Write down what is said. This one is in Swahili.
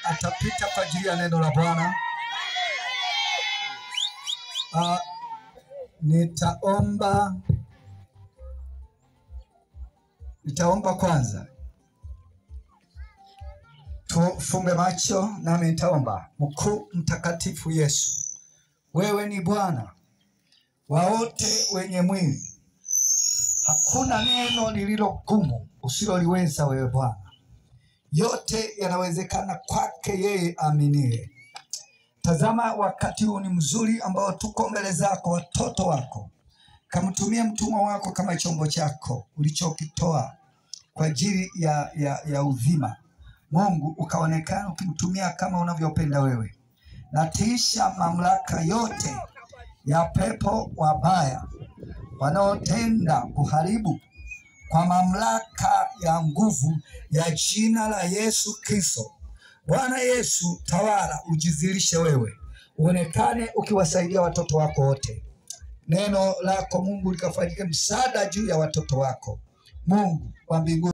atapita kwa ajili ya neno la Bwana. Nitaomba kwanza. Tufumbe macho nami nitaomba. Mkuu mtakatifu Yesu, wewe ni Bwana wa wote wenye mwili. Hakuna neno lililo gumu usiloliweza wewe Bwana. Yote yanawezekana kwake yeye aminie. Tazama, wakati huu ni mzuri ambao tuko mbele zako, watoto wako. Kamtumia mtumwa wako kama chombo chako ulichokitoa kwa ajili ya uzima. Mungu, ukaonekana ukimtumia kama unavyopenda wewe. Natiisha mamlaka yote ya pepo wabaya wanaotenda kuharibu kwa mamlaka ya nguvu ya jina la Yesu Kristo. Bwana Yesu, tawala, ujizilishe wewe. Uonekane ukiwasaidia watoto wako wote. Neno lako Mungu likafanyike msaada juu ya watoto wako. Mungu wa mbinguni.